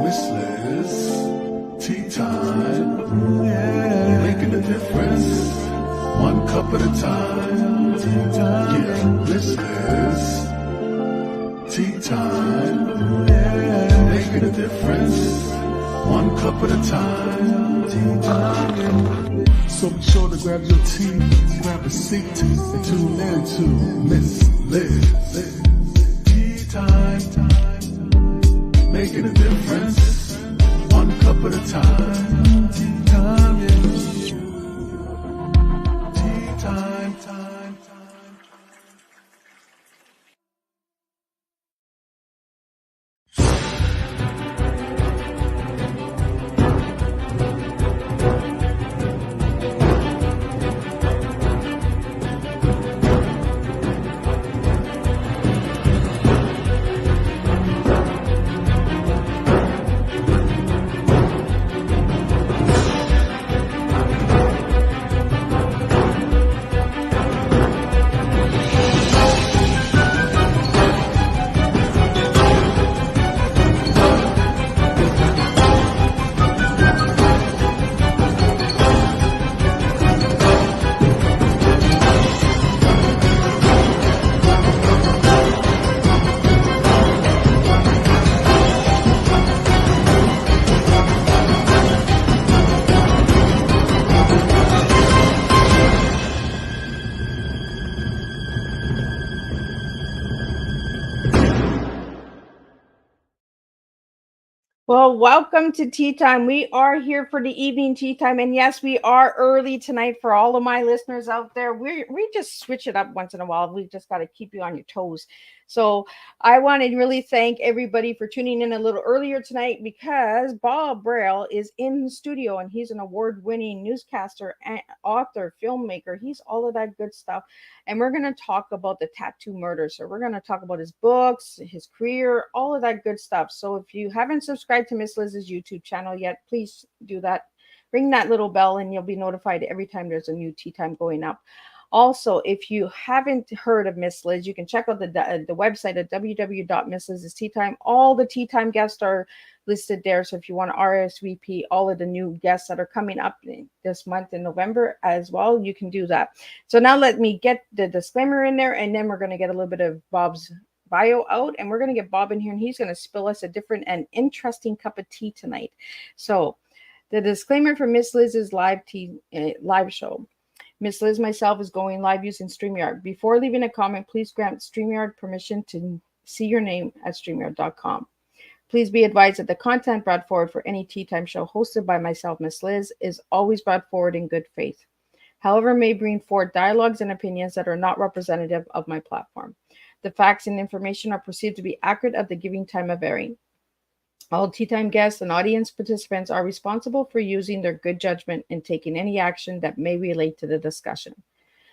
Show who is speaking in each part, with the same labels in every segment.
Speaker 1: Miss Liz, tea time, yeah. Making a difference, one cup at a time. Tea time, yeah. Miss Liz, tea time, yeah. Making a difference, one cup at a time. Tea time. So be sure to grab your tea, grab a seat, and tune in to Miss Liz. Tea time, making a difference, one cup at a time. Tea time, yeah. Tea time, time.
Speaker 2: Well, welcome to Tea Time. We are here for the evening tea time. And yes, we are early tonight for all of my listeners out there. We just switch it up once in a while. We just got to keep you on your toes. So I want to really thank everybody for tuning in a little earlier tonight because Bob Brill is in the studio and he's an award-winning newscaster, and author, filmmaker. He's all of that good stuff. And we're going to talk about the tattoo murder. So we're going to talk about his books, his career, all of that good stuff. So if you haven't subscribed to Miss Liz's YouTube channel yet, please do that. Ring that little bell and you'll be notified every time there's a new tea time going up. Also, if you haven't heard of Miss Liz, you can check out the website at www.misslizsteatime. All the tea time guests are listed there. So if you want to RSVP all of the new guests that are coming up this month in November as well, you can do that. So now let me get the disclaimer in there, and then we're going to get a little bit of Bob's bio out, and we're going to get Bob in here, and he's going to spill us a different and interesting cup of tea tonight. So the disclaimer for Miss Liz's live show. Miss Liz myself is going live using StreamYard. Before leaving a comment, please grant StreamYard permission to see your name at StreamYard.com. Please be advised that the content brought forward for any tea time show hosted by myself, Miss Liz, is always brought forward in good faith. However, may bring forward dialogues and opinions that are not representative of my platform. The facts and information are perceived to be accurate at the giving time of airing. All tea time guests and audience participants are responsible for using their good judgment in taking any action that may relate to the discussion.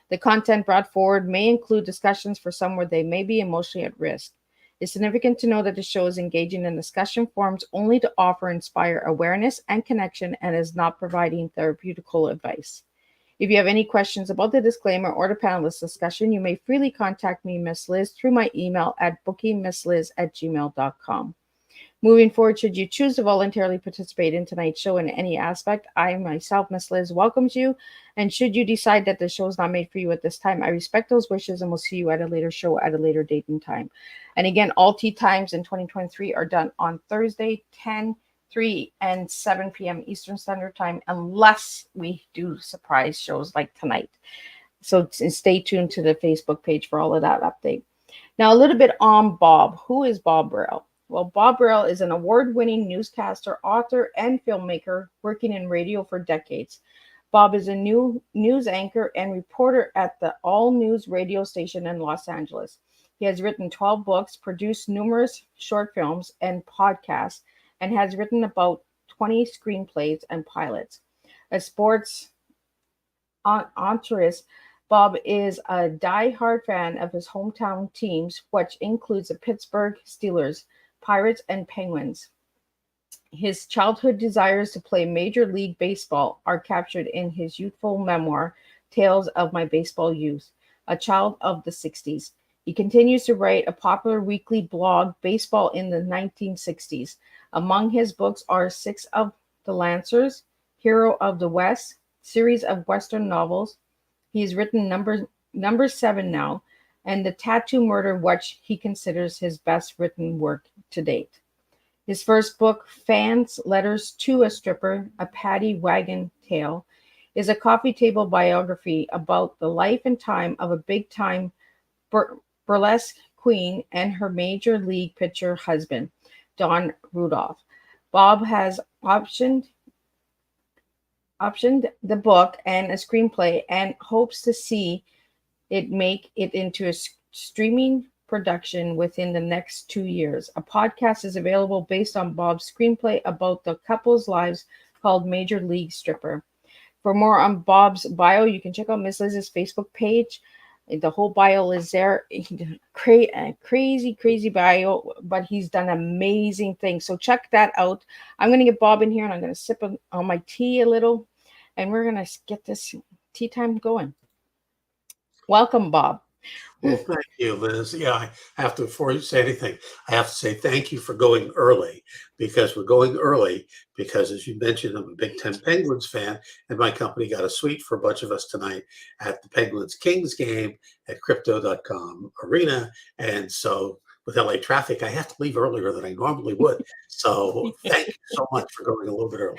Speaker 2: The content brought forward may include discussions for some where they may be emotionally at risk. It's significant to know that the show is engaging in discussion forums only to offer inspire awareness and connection and is not providing therapeutical advice. If you have any questions about the disclaimer or the panelist discussion, you may freely contact me, Miss Liz, through my email at bookingmissliz@gmail.com. Moving forward, should you choose to voluntarily participate in tonight's show in any aspect, I myself, Miss Liz, welcomes you. And should you decide that the show is not made for you at this time, I respect those wishes and will see you at a later show at a later date and time. And again, all tea times in 2023 are done on Thursday, 10, 3, and 7 p.m. Eastern Standard Time, unless we do surprise shows like tonight. So stay tuned to the Facebook page for all of that update. Now, a little bit on Bob. Who is Bob Brill? Well, Bob Brill is an award-winning newscaster, author, and filmmaker working in radio for decades. Bob is a new news anchor and reporter at the All News radio station in Los Angeles. He has written 12 books, produced numerous short films and podcasts, and has written about 20 screenplays and pilots. A sports entourist, Bob is a die-hard fan of his hometown teams, which includes the Pittsburgh Steelers, Pirates, and Penguins. His childhood desires to play Major League Baseball are captured in his youthful memoir, Tales of My Baseball Youth, a child of the 60s. He continues to write a popular weekly blog, Baseball in the 1960s. Among his books are Six of the Lancers, Hero of the West, series of Western novels. He's written number 7 now, and The Tattoo Murder, which he considers his best written work to date. His first book, Fans' Letters to a Stripper, A Paddy Wagon Tale, is a coffee table biography about the life and time of a big-time burlesque queen and her major league pitcher husband, Don Rudolph. Bob has optioned the book and a screenplay and hopes to see it make it into a streaming production within the next 2 years. A podcast is available based on Bob's screenplay about the couple's lives called Major League Stripper. For more on Bob's bio, you can check out Miss Liz's Facebook page. The whole bio is there. Crazy bio, but he's done amazing things. So check that out. I'm going to get Bob in here and I'm going to sip on my tea a little, and we're going to get this tea time going. Welcome, Bob.
Speaker 3: Well, thank you, Liz. Yeah, I have to, before you say anything, I have to say thank you for going early, because we're going early because, as you mentioned, I'm a Big Ten Penguins fan, and my company got a suite for a bunch of us tonight at the Penguins-Kings game at Crypto.com Arena. And so with LA traffic, I have to leave earlier than I normally would. So thank you so much for going a little bit early.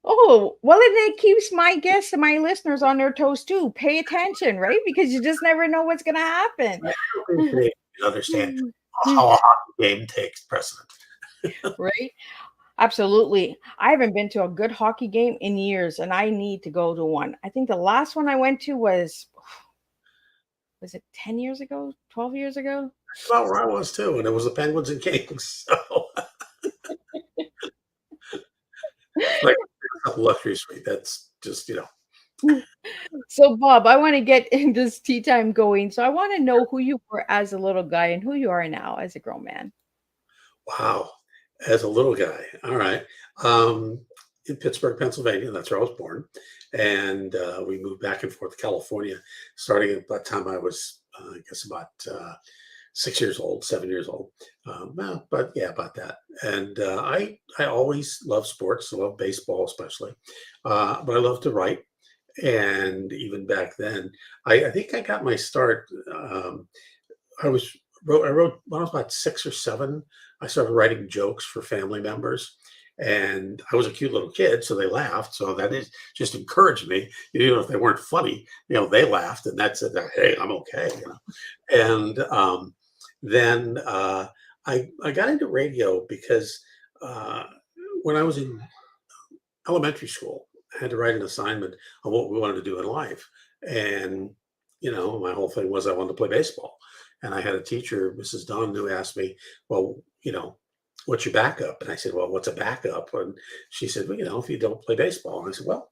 Speaker 2: Oh, well, and it keeps my guests and my listeners on their toes too. Pay attention, right? Because you just never know what's going to happen.
Speaker 3: I don't think they understand how a hockey game takes precedent.
Speaker 2: Right? Absolutely. I haven't been to a good hockey game in years, and I need to go to one. I think the last one I went to was it 10 years ago, 12 years ago?
Speaker 3: That's about where I was too, and it was the Penguins and Kings. So like a luxury suite. That's just,
Speaker 2: So, Bob, I want to get in this tea time going. So I want to know who you were as a little guy and who you are now as a grown man.
Speaker 3: Wow. As a little guy. All right. In Pittsburgh, Pennsylvania, that's where I was born. And we moved back and forth to California, starting at the time I was, I guess, about 6 years old, 7 years old. But yeah, about that. And I always loved sports. I love baseball, especially. But I love to write. And even back then, I think I got my start. I wrote when I was about 6 or 7. I started writing jokes for family members, and I was a cute little kid, so they laughed. So that just encouraged me. Even if they weren't funny, they laughed, and that said, "Hey, I'm okay." And then I got into radio because when I was in elementary school, I had to write an assignment on what we wanted to do in life. And, my whole thing was I wanted to play baseball. And I had a teacher, Mrs. Dunn, who asked me, well, what's your backup? And I said, well, what's a backup? And she said, well, if you don't play baseball. And I said, well,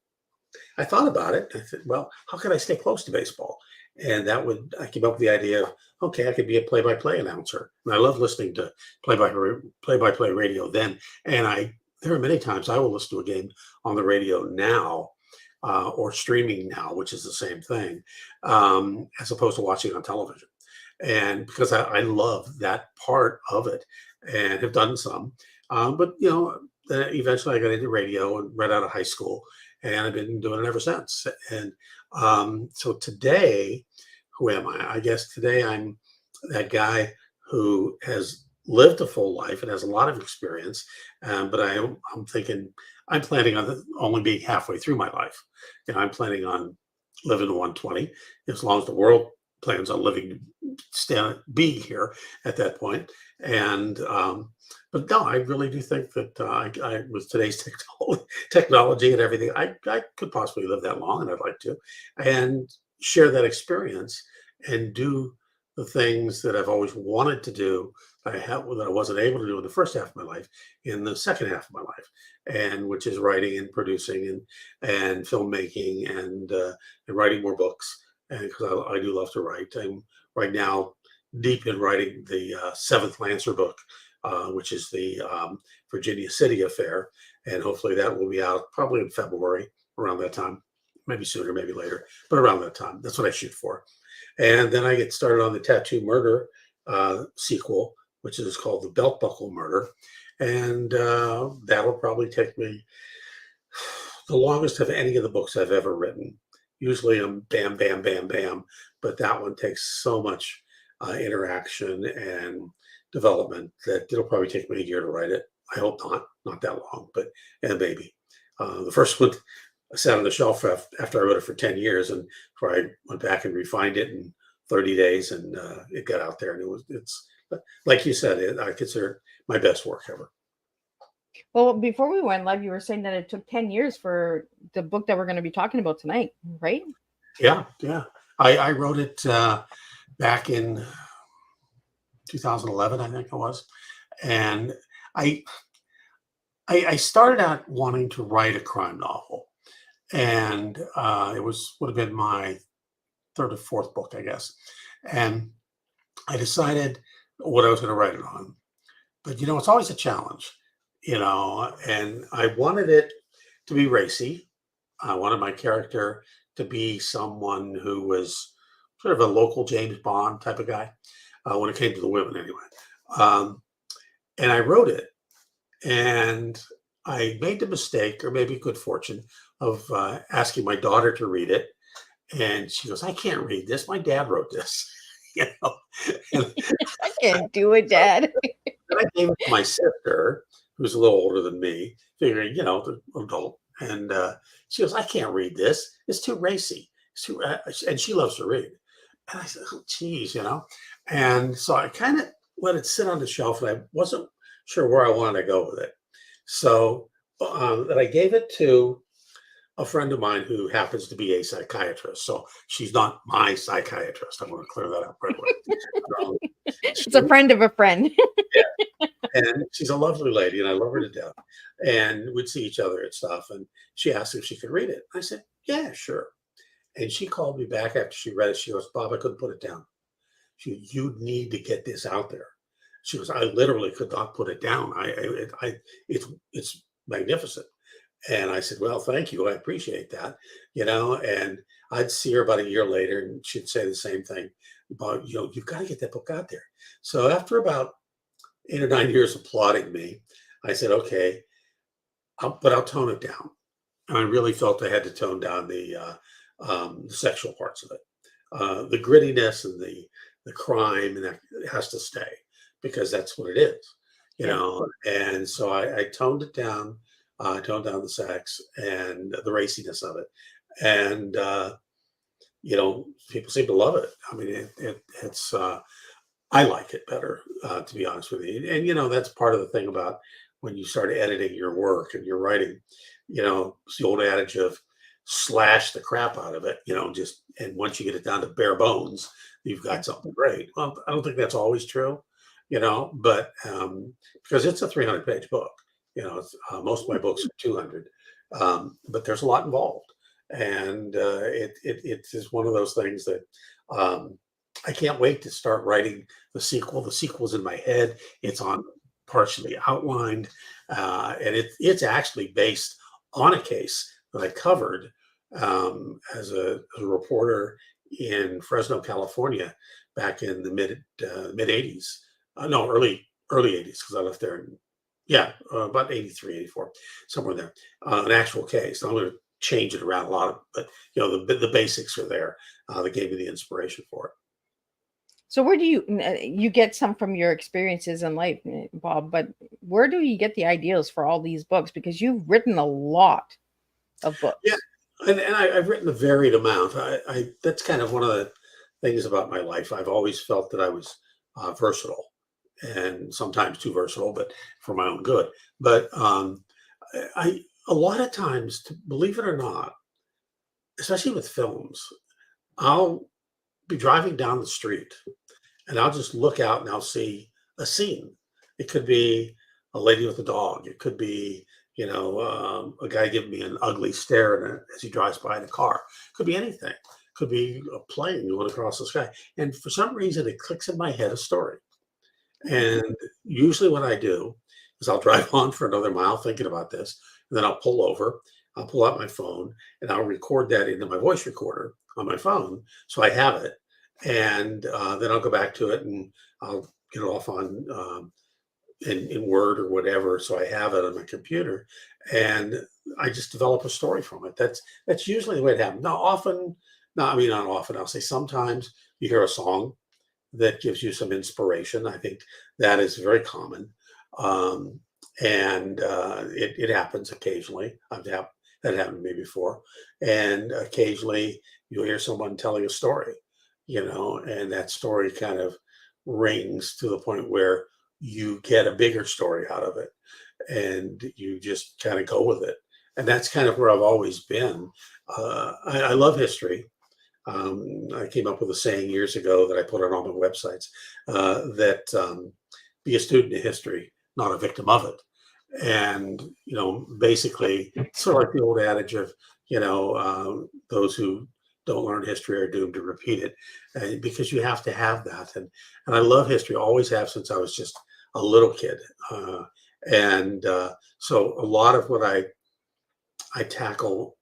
Speaker 3: I thought about it. I said, well, how can I stay close to baseball? And I came up with the idea of, okay, I could be a play-by-play announcer. And I love listening to play-by-play radio then. And there are many times I will listen to a game on the radio now or streaming now, which is the same thing, as opposed to watching on television. And because I love that part of it and have done some. But then eventually I got into radio and right out of high school, and I've been doing it ever since. And so today, who am I? I guess today I'm that guy who has lived a full life and has a lot of experience, but I'm planning on only being halfway through my life. I'm planning on living to 120, as long as the world plans on being here at that point. And but no, I really do think that I with today's technology and everything, I could possibly live that long, and I'd like to, and share that experience and do the things that I've always wanted to do that I wasn't able to do in the first half of my life, in the second half of my life, and which is writing and producing and filmmaking and writing more books. And because I do love to write, I'm right now deep in writing the 7th Lancer book, which is the Virginia City affair, and hopefully that will be out probably in February, around that time, maybe sooner, maybe later, but around that time. That's what I shoot for. And then I get started on the Tattoo Murder sequel, which is called The Belt Buckle Murder. And that'll probably take me the longest of any of the books I've ever written. Usually I'm bam, bam, bam, bam, but that one takes so much interaction and development that it'll probably take me a year to write it. I hope not that long, but maybe. The first one sat on the shelf after I wrote it for 10 years, and before I went back and refined it in 30 days, and it got out there, and it's like you said, I consider it my best work ever.
Speaker 2: Well, before we went live, you were saying that it took 10 years for the book that we're going to be talking about tonight, right?
Speaker 3: Yeah. I wrote it back in 2011, I think it was. And I started out wanting to write a crime novel. And it would have been my third or fourth book, I guess. And I decided what I was going to write it on. But, it's always a challenge, and I wanted it to be racy. I wanted my character to be someone who was sort of a local James Bond type of guy when it came to the women anyway. And I wrote it, and I made the mistake, or maybe good fortune, of asking my daughter to read it. And she goes, "I can't read this. My dad wrote this." And
Speaker 2: I can't do it, Dad.
Speaker 3: then I gave it to my sister, who's a little older than me, figuring, the adult. And she goes, "I can't read this. It's too racy. It's too," and she loves to read. And I said, "Oh, geez," And so I kind of let it sit on the shelf, and I wasn't sure where I wanted to go with it. So that I gave it to a friend of mine who happens to be a psychiatrist. So she's not my psychiatrist. I want to clear that up right away.
Speaker 2: It's a friend of a friend.
Speaker 3: Yeah. And she's a lovely lady, and I love her to death. And we'd see each other and stuff. And she asked if she could read it. I said, "Yeah, sure." And she called me back after she read it. She goes, "Bob, I couldn't put it down. You need to get this out there." She goes, "I literally could not put it down. It's magnificent." And I said, "Well, thank you. I appreciate that." And I'd see her about a year later, and she'd say the same thing about, "You've got to get that book out there." So after about 8 or 9 years of plotting me, I said, "Okay, but I'll tone it down." And I really felt I had to tone down the sexual parts of it. The grittiness and the crime, and that has to stay, because that's what it is, And so I toned it down. I toned down the sex and the raciness of it, and people seem to love it. I mean, it's I like it better, to be honest with you. And that's part of the thing about when you start editing your work and you're writing. It's the old adage of slash the crap out of it. And once you get it down to bare bones, you've got something great. Well, I don't think that's always true, but because it's a 300-page book. Most of my books are 200, but there's a lot involved, and it is one of those things that I can't wait to start writing the sequel. The sequel's in my head. It's partially outlined, and it's actually based on a case that I covered as a reporter in Fresno, California, back in the mid 80s. No, early 80s, because I left there in about 83, 84, somewhere there. An actual case. I'm going to change it around a lot, but the basics are there. That gave me the inspiration for it.
Speaker 2: So where do you get some from your experiences in life, Bob? But where do you get the ideas for all these books? Because you've written a lot of books.
Speaker 3: Yeah, and I've written a varied amount. That's kind of one of the things about my life. I've always felt that I was versatile, and sometimes too versatile, but for my own good. But a lot of times, believe it or not, especially with films, I'll be driving down the street and I'll just look out and I'll see a scene. It could be a lady with a dog. It could be, a guy giving me an ugly stare as he drives by in a car. It could be anything. It could be a plane going across the sky. And for some reason, it clicks in my head a story. And usually what I do is I'll drive on for another mile thinking about this, and then I'll pull over, I'll pull out my phone, and I'll record that into my voice recorder on my phone. So I have it. and then I'll go back to it and I'll get it off on in Word or whatever, so I have it on my computer, and I just develop a story from it. That's usually the way it happens. Now, often, no, I mean not often. I'll say sometimes you hear a song that gives you some inspiration. I think that is very common, um, and it happens occasionally. That happened to me before, and occasionally you'll hear someone telling a story, and that story kind of rings to the point where you get a bigger story out of it, and you just kind of go with it. And that's kind of where I've always been. I love history. I came up with a saying years ago that I put on all my websites, that be a student of history, not a victim of it. And, basically, sort of like the old adage of, those who don't learn history are doomed to repeat it, because you have to have that. And I love history, always have since I was just a little kid. So a lot of what I tackle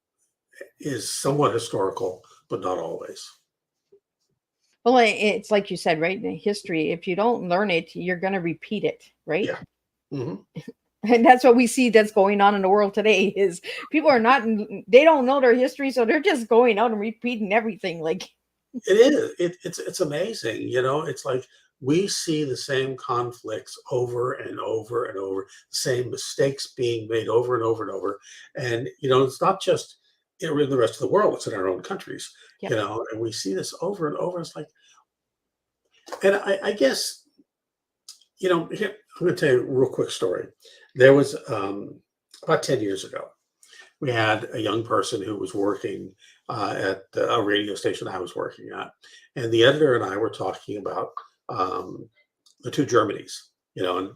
Speaker 3: is somewhat historical, but not always.
Speaker 2: Well, it's like you said, right? In history, if you don't learn it, you're going to repeat it, right?
Speaker 3: Yeah. Mm-hmm.
Speaker 2: And that's what we see that's going on in the world today is people are not, they don't know their history. So they're just going out and repeating everything. Like
Speaker 3: it is, it's amazing. It's like we see the same conflicts over and over and over, the same mistakes being made over and over and over. And, it's not just in the rest of the world, it's in our own countries,
Speaker 2: Yep.
Speaker 3: And we see this over and over. It's like, and I guess, here, I'm going to tell you a real quick story. There was about 10 years ago, we had a young person who was working at a radio station I was working at. And the editor and I were talking about the two Germanys, in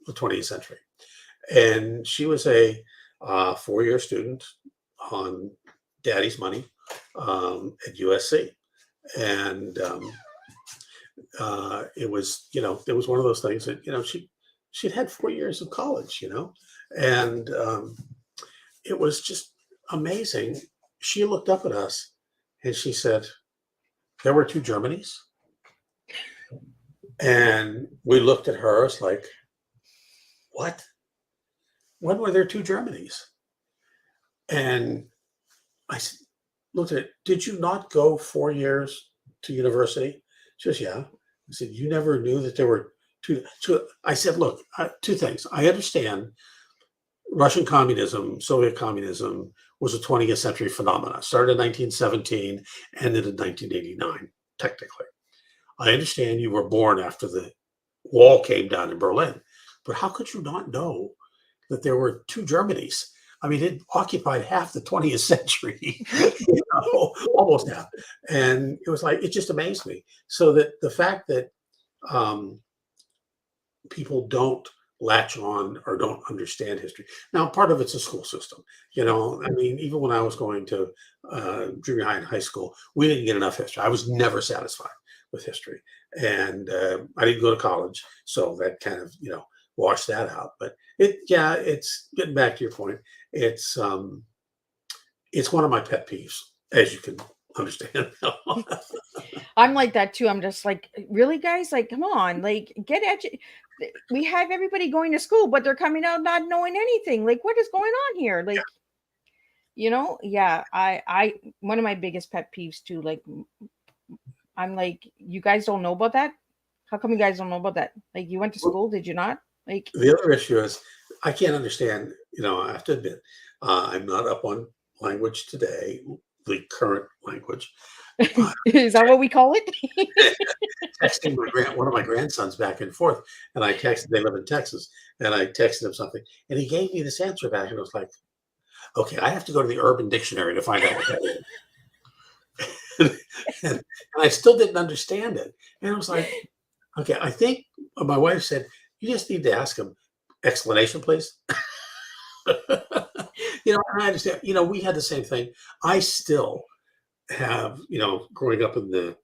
Speaker 3: the 20th century. And she was a 4-year student on daddy's money at USC. And it was one of those things that, she'd had 4 years of college, and it was just amazing. She looked up at us and she said, there were two Germanys. And we looked at her, it's like, what? When were there two Germanys? And I looked at it, did you not go 4 years to university? She goes, yeah. I said, you never knew that there were two. I said, look, two things. I understand Russian communism, Soviet communism was a 20th century phenomenon. Started in 1917, ended in 1989, technically. I understand you were born after the wall came down in Berlin, but how could you not know that there were two Germanys? I mean, it occupied half the 20th century, almost half. And it was like, it just amazed me. So that the fact that people don't latch on or don't understand history. Now, part of it's a school system. I mean, even when I was going to junior high and high school, we didn't get enough history. I was never satisfied with history. And I didn't go to college. So that kind of, washed that out. But it's getting back to your point. It's one of my pet peeves, as you can understand.
Speaker 2: I'm like that too. I'm just like, really, guys? Like, come on, like, we have everybody going to school, but they're coming out not knowing anything. Like, what is going on here? Like, I one of my biggest pet peeves too. Like, I'm like, you guys don't know about that? How come you guys don't know about that? Like, you went to school, did you not? Like,
Speaker 3: the other issue is I can't understand. I have to admit, I'm not up on language today, the current language.
Speaker 2: Is that what we call it?
Speaker 3: Texting one of my grandsons back and forth, and I texted. They live in Texas, and I texted him something, and he gave me this answer back, and I was like, "Okay, I have to go to the Urban Dictionary to find out what that is." and I still didn't understand it, and I was like, "Okay, I think." My wife said, "You just need to ask him." Explanation, please. And I understand. We had the same thing. I still have, growing up in the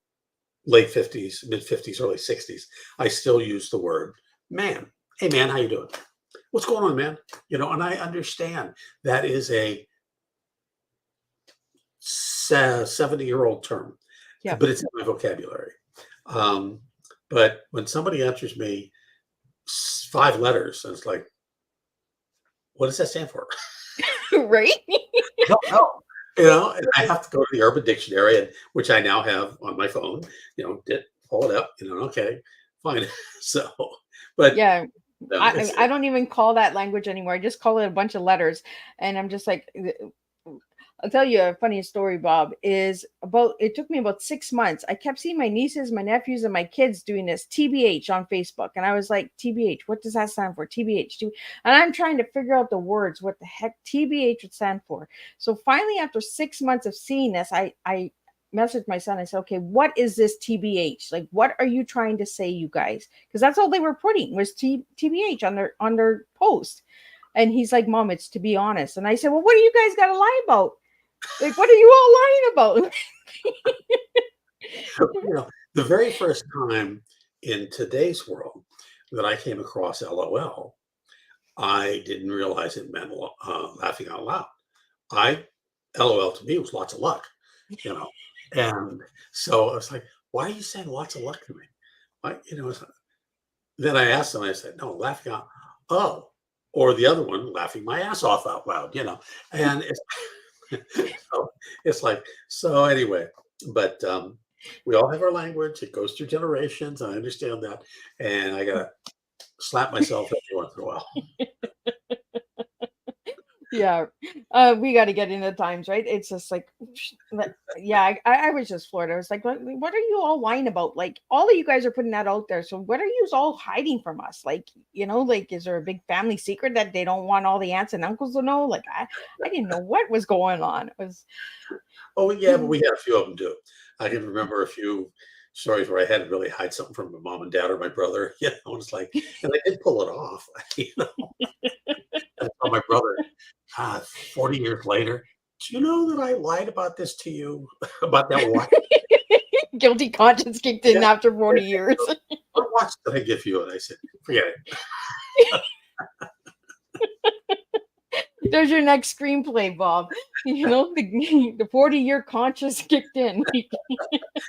Speaker 3: late 50s, mid 50s, early 60s, I still use the word man. Hey, man, how you doing? What's going on, man? And I understand that is a 70-year-old term.
Speaker 2: Yeah.
Speaker 3: but it's in my vocabulary. But when somebody answers me 5 letters, and it's like, what does that stand for?
Speaker 2: Right.
Speaker 3: I don't know. And I have to go to the Urban Dictionary, which I now have on my phone. Pull it up. Okay, fine. So, but
Speaker 2: Yeah.
Speaker 3: no,
Speaker 2: I don't even call that language anymore. I just call it a bunch of letters. And I'm just like, I'll tell you a funny story, Bob, it took me about 6 months. I kept seeing my nieces, my nephews, and my kids doing this TBH on Facebook. And I was like, TBH, what does that stand for? TBH. And I'm trying to figure out the words, what the heck TBH would stand for. So finally, after 6 months of seeing this, I messaged my son. I said, okay, what is this TBH? Like, what are you trying to say, you guys? Because that's all they were putting was TBH on their post. And he's like, Mom, it's to be honest. And I said, well, what do you guys got to lie about? Like, what are you all lying about?
Speaker 3: The very first time in today's world that I came across LOL, I didn't realize it meant laughing out loud. LOL to me was lots of luck, and so I was like, why are you saying lots of luck to me? Then I asked them, I said, no, laughing out, oh, or the other one, laughing my ass off out loud, and it's like, so anyway, but we all have our language. It goes through generations. I understand that. And I got to slap myself every once in a while.
Speaker 2: Yeah. We got to get in the times, right? It's just like, yeah, I was just floored. I was like, what are you all lying about? Like, all of you guys are putting that out there. So what are you all hiding from us? Like, is there a big family secret that they don't want all the aunts and uncles to know? Like, I didn't know what was going on. It was.
Speaker 3: Oh, yeah, but we had a few of them too. I can remember a few stories where I had to really hide something from my mom and dad or my brother. It's like, and I did pull it off. I told my brother, 40 years later, do you know that I lied about this to you? About that watch?
Speaker 2: Guilty conscience kicked in after 40 years.
Speaker 3: What watch did I give you? And I said, forget it.
Speaker 2: There's your next screenplay, Bob. The 40-year conscience kicked in.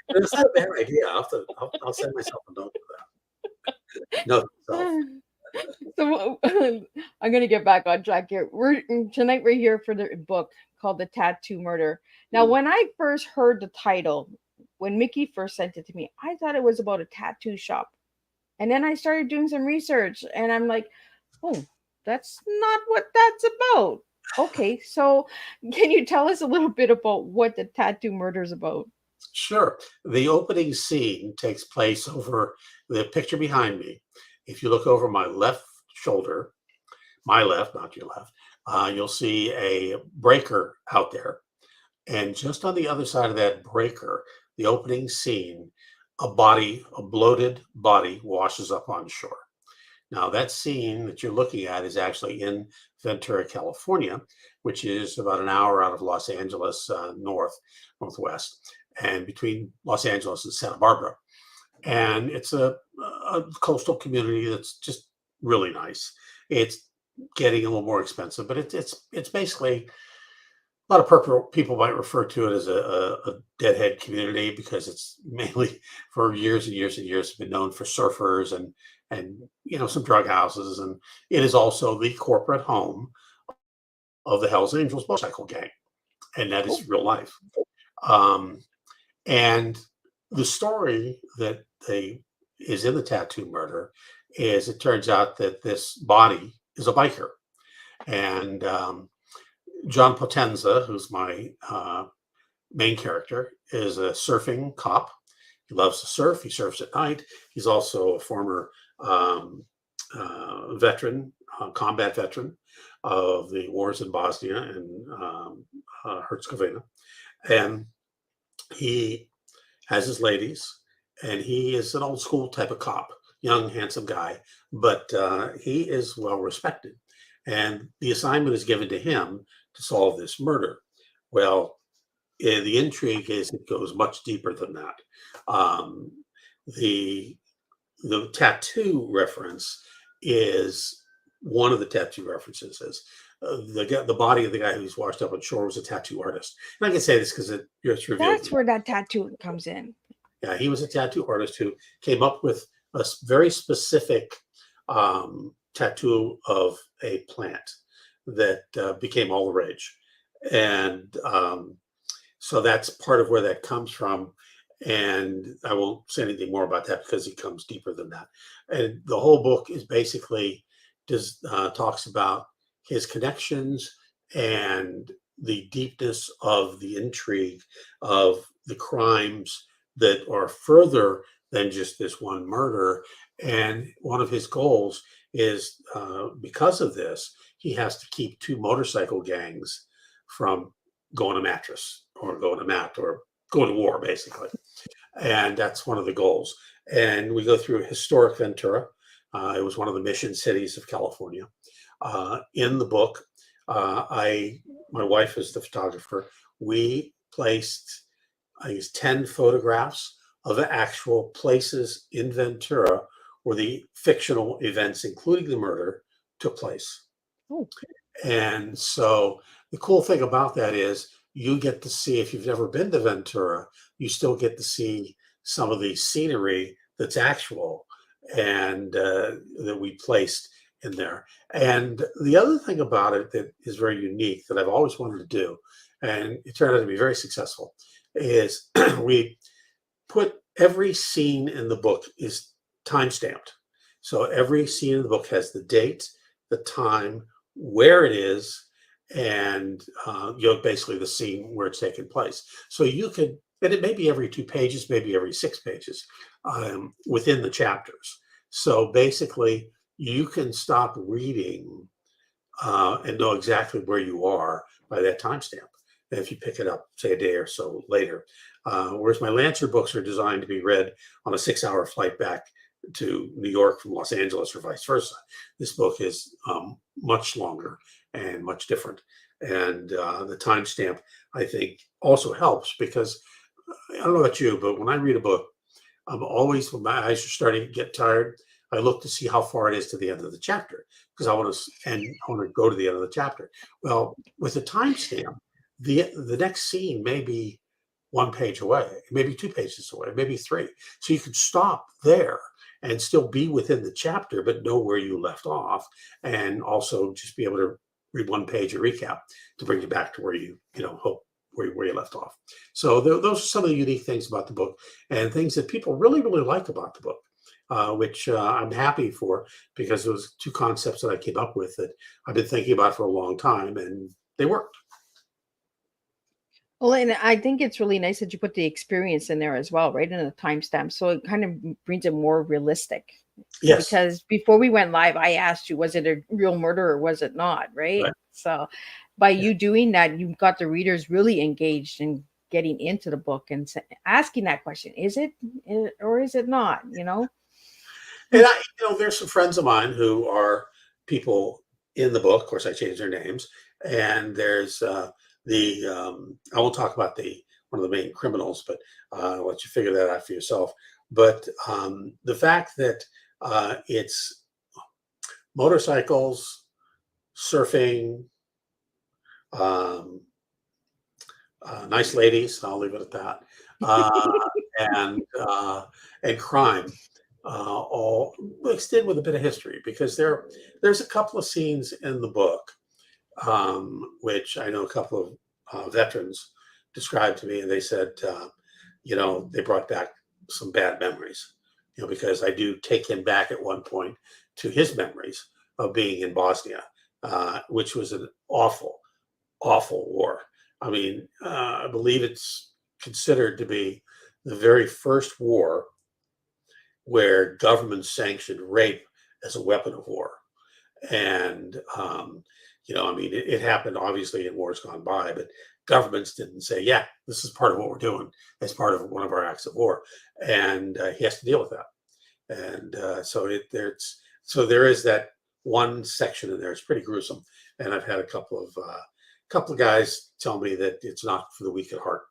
Speaker 3: It's not a bad idea. I'll send myself a note for that. No.
Speaker 2: So I'm gonna get back on track here. Tonight we're here for the book called The Tattoo Murder. Now, when I first heard the title, when Mickey first sent it to me, I thought it was about a tattoo shop. And then I started doing some research and I'm like, oh, that's not what that's about. Okay, so can you tell us a little bit about what The Tattoo Murder is about?
Speaker 3: Sure. The opening scene takes place over the picture behind me. If you look over my left shoulder, my left, not your left, you'll see a breaker out there. And just on the other side of that breaker, the opening scene, a bloated body washes up on shore. Now, that scene that you're looking at is actually in Ventura, California, which is about an hour out of Los Angeles, northwest, and between Los Angeles and Santa Barbara. And it's a coastal community that's just really nice. It's getting a little more expensive, but it's basically, a lot of people might refer to it as a deadhead community because it's mainly, for years and years and years, been known for surfers and some drug houses, and it is also the corporate home of the Hells Angels motorcycle gang, and that is real life. And the story that is in The Tattoo Murder is, it turns out that this body is a biker, and John Potenza, who's my main character, is a surfing cop. He loves to surf. He surfs at night. He's also a former veteran, combat veteran of the wars in Bosnia and Herzegovina. And he has his ladies, and he is an old school type of cop, young, handsome guy, but he is well respected. And the assignment is given to him to solve this murder. Well, the intrigue is it goes much deeper than that. The tattoo reference is one of the tattoo references is the body of the guy who's washed up on shore was a tattoo artist. And I can say this because it's revealed.
Speaker 2: That's where that tattoo comes in.
Speaker 3: Yeah, he was a tattoo artist who came up with a very specific tattoo of a plant that became all the rage. And so that's part of where that comes from. And I won't say anything more about that because it comes deeper than that. And the whole book is basically talks about his connections and the deepness of the intrigue of the crimes that are further than just this one murder. And one of his goals is because of this, he has to keep 2 motorcycle gangs from going to mattress or going to mat or going to war, basically. And that's one of the goals. And we go through historic Ventura. It was one of the mission cities of California. In the book, my wife is the photographer. We placed, I guess, 10 photographs of the actual places in Ventura where the fictional events, including the murder, took place.
Speaker 2: Oh.
Speaker 3: And so the cool thing about that is you get to see, if you've never been to Ventura, you still get to see some of the scenery that's actual and that we placed in there. And the other thing about it that is very unique that I've always wanted to do, and it turned out to be very successful, is we put every scene in the book is time-stamped. So every scene in the book has the date, the time, where it is, and basically the scene where it's taken place. So you could, and it may be every 2 pages, maybe every 6 pages within the chapters. So basically you can stop reading and know exactly where you are by that timestamp. And if you pick it up, say a day or so later, whereas my Lancer books are designed to be read on a 6-hour flight back to New York from Los Angeles or vice versa. This book is much longer and much different. And the timestamp, I think, also helps because I don't know about you, but when I read a book, I'm always, when my eyes are starting to get tired, I look to see how far it is to the end of the chapter because I want to go to the end of the chapter. Well, with a timestamp, the next scene may be 1 page away, maybe 2 pages away, maybe 3. So you can stop there and still be within the chapter, but know where you left off, and also just be able to read 1 page of recap to bring you back to where you hope where you left off. So those are some of the unique things about the book and things that people really, really like about the book, which I'm happy for because those 2 concepts that I came up with that I've been thinking about for a long time, and they worked.
Speaker 2: Well, and I think it's really nice that you put the experience in there as well, right? In a timestamp. So it kind of brings it more realistic.
Speaker 3: Yes.
Speaker 2: Because before we went live, I asked you, was it a real murder or was it not? Right. So by you doing that, you got the readers really engaged in getting into the book and asking that question, is it or is it not?
Speaker 3: And there's some friends of mine who are people in the book. Of course, I changed their names. And there's I won't talk about one of the main criminals, but I'll let you figure that out for yourself. But the fact that it's motorcycles, surfing, nice ladies, I'll leave it at that, and crime, all mixed in with a bit of history, because there's a couple of scenes in the book which I know a couple of veterans described to me, and they said, they brought back some bad memories, because I do take him back at one point to his memories of being in Bosnia, which was an awful, awful war. I mean, I believe it's considered to be the very first war where government sanctioned rape as a weapon of war. And, it happened obviously in wars gone by, but governments didn't say, yeah, this is part of what we're doing as part of one of our acts of war. And he has to deal with that. And so there is that one section in there. It's pretty gruesome. And I've had a couple of guys tell me that it's not for the weak at heart,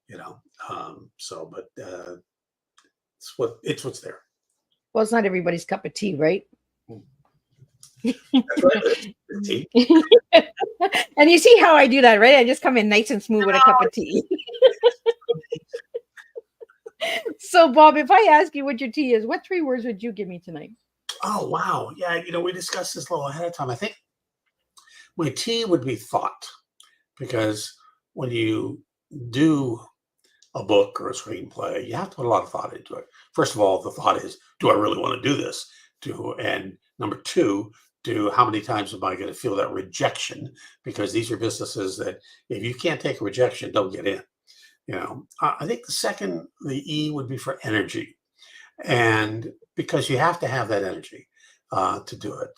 Speaker 3: but it's what's there.
Speaker 2: Well, it's not everybody's cup of tea, right?
Speaker 3: That's right. That's tea.
Speaker 2: And you see how I do that, right? I just come in nice and smooth with a cup of tea. So, Bob, if I ask you what your tea is, what 3 words would you give me tonight?
Speaker 3: Oh, wow. Yeah, we discussed this a little ahead of time. I think my T would be thought, because when you do a book or a screenplay, you have to put a lot of thought into it. First of all, the thought is, do I really want to do this? And number two, how many times am I going to feel that rejection? Because these are businesses that if you can't take a rejection, don't get in. I think the E would be for energy. And because you have to have that energy to do it,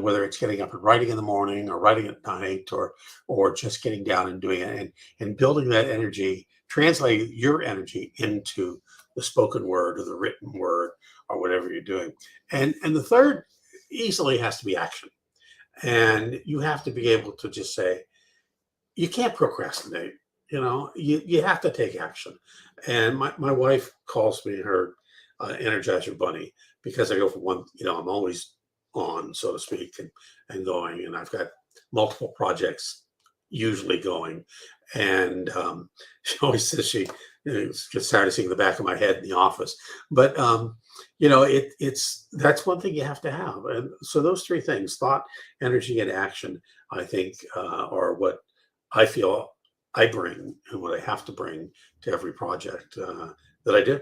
Speaker 3: whether it's getting up and writing in the morning or writing at night, or just getting down and doing it, and building that energy, translate your energy into the spoken word or the written word or whatever you're doing. And the third easily has to be action. And you have to be able to just say, you can't procrastinate. You have to take action. And my wife calls me her Energizer Bunny, because I go from one, I'm always on, so to speak, and going, and I've got multiple projects usually going. And she always says she gets tired of seeing the back of my head in the office. But that's one thing you have to have. And so those 3 things, thought, energy, and action, I think are what I feel I bring and what I have to bring to every project that I do.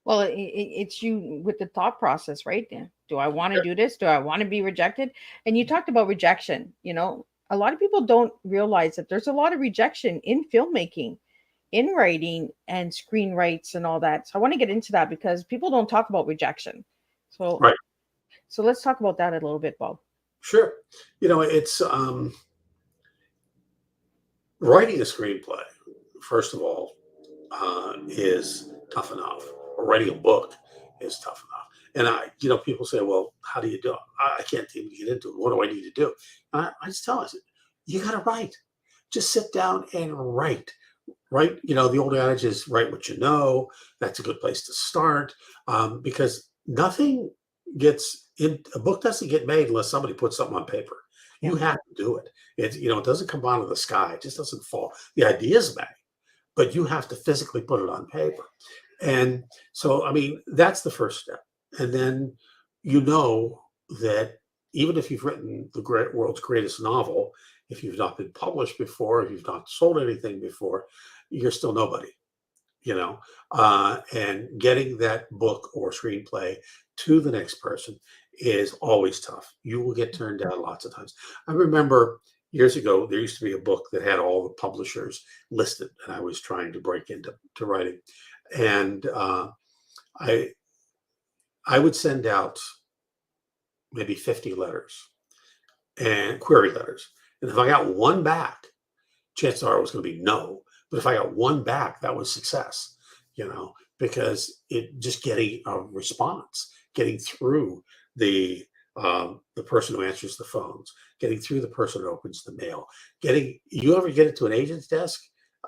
Speaker 2: Well, it's you with the thought process, right? Do I want to do this? Do I want to be rejected? And you talked about rejection. A lot of people don't realize that there's a lot of rejection in filmmaking, in writing, and screenwrites and all that. So I want to get into that because people don't talk about rejection. So,
Speaker 3: right.
Speaker 2: So let's talk about that a little bit, Bob.
Speaker 3: Sure. It's writing a screenplay, first of all, is tough enough. Or writing a book is tough enough. And people say, well, how do you do it? I can't even get into it. What do I need to do? And I just tell them, you got to write. Just sit down and write. Write, the old adage is write what you know. That's a good place to start, because nothing gets in. A book doesn't get made unless somebody puts something on paper. You have to do it. It doesn't come out of the sky. It just doesn't fall. The ideas may, but you have to physically put it on paper. And so, that's the first step. And then, that even if you've written the world's greatest novel, if you've not been published before, if you've not sold anything before, you're still nobody, and getting that book or screenplay to the next person is always tough. You will get turned down lots of times. I remember years ago, there used to be a book that had all the publishers listed, and I was trying to break into writing. And I would send out maybe 50 letters and query letters. And if I got one back, chances are it was going to be no. But if I got one back, that was success, because it just getting a response, getting through the person who answers the phones, getting through the person who opens the mail, you ever get it to an agent's desk?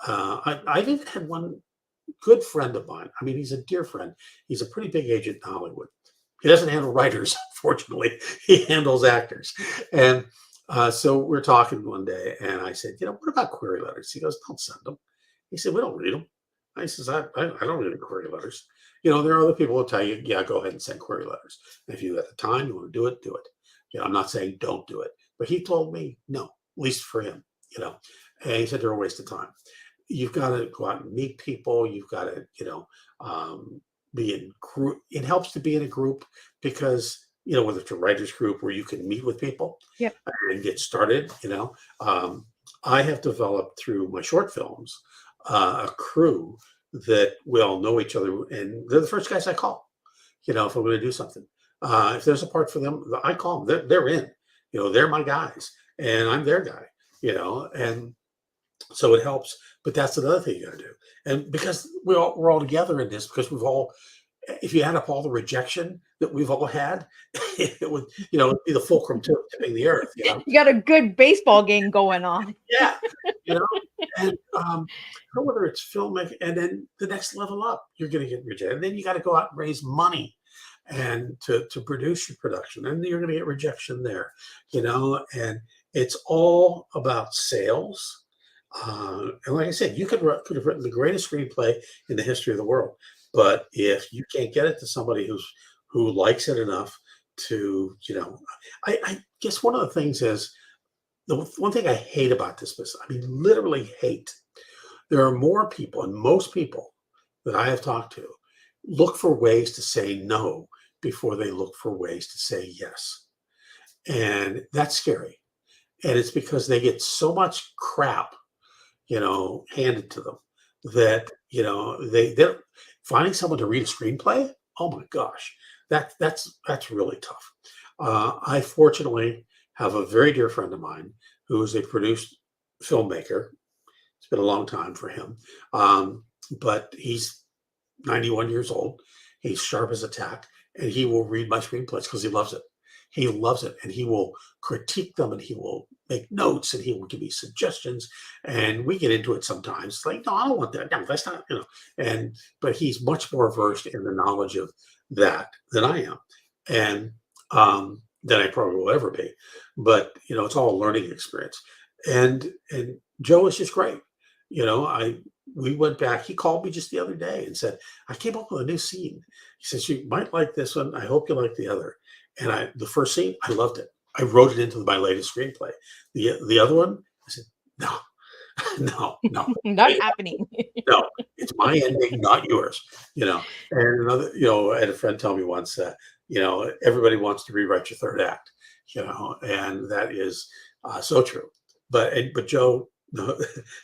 Speaker 3: I've even had one good friend of mine. He's a dear friend. He's a pretty big agent in Hollywood. He doesn't handle writers, fortunately. He handles actors. And so we're talking one day, and I said, what about query letters? He goes, don't send them. He said, we don't read them. I says, I don't read query letters. There are other people who will tell you, yeah, go ahead and send query letters. And if you at the time you want to do it, do it. I'm not saying don't do it. But he told me, no, at least for him, And he said they're a waste of time. You've got to go out and meet people. You've got to, be in group. It helps to be in a group because, whether it's a writer's group where you can meet with people and get started, I have developed through my short films a crew that we all know each other, and they're the first guys I call, if I'm going to do something. If there's a part for them, I call them. They're in, they're my guys, and I'm their guy, and so it helps. But that's another thing you got to do. And because we're all together in this, because if you add up all the rejection that we've all had, it would, it'd be the fulcrum tipping the earth.
Speaker 2: You got a good baseball game going on.
Speaker 3: Yeah. And whether it's filmmaking, and then the next level up, you're going to get rejected. And then you got to go out and raise money and to produce your production, and you're going to get rejection there, and it's all about sales. And like I said, you could have written the greatest screenplay in the history of the world, but if you can't get it to somebody who likes it enough to, I guess one of the things is, the one thing I hate about this business, I mean, literally hate, there are more people, and most people that I have talked to look for ways to say no before they look for ways to say yes. And that's scary. And it's because they get so much crap, handed to them that, they're finding someone to read a screenplay. Oh my gosh, that's really tough. I fortunately have a very dear friend of mine who is a produced filmmaker. It's been a long time for him. But he's 91 years old. He's sharp as a tack, and he will read my screenplays because he loves it. He loves it, and he will critique them, and he will make notes, and he will give me suggestions. And we get into it sometimes. It's like, no, I don't want that. No, that's not, but he's much more versed in the knowledge of that than I am, and than I probably will ever be. But it's all a learning experience. And Joe is just great. We went back. He called me just the other day and said, I came up with a new scene. He says, you might like this one. I hope you like the other. And the first scene, I loved it. I wrote it into my latest screenplay. The other one, I said, no, no.
Speaker 2: Not happening.
Speaker 3: No, it's my ending, not yours. And another, I had a friend tell me once, everybody wants to rewrite your third act, and that is so true. But Joe,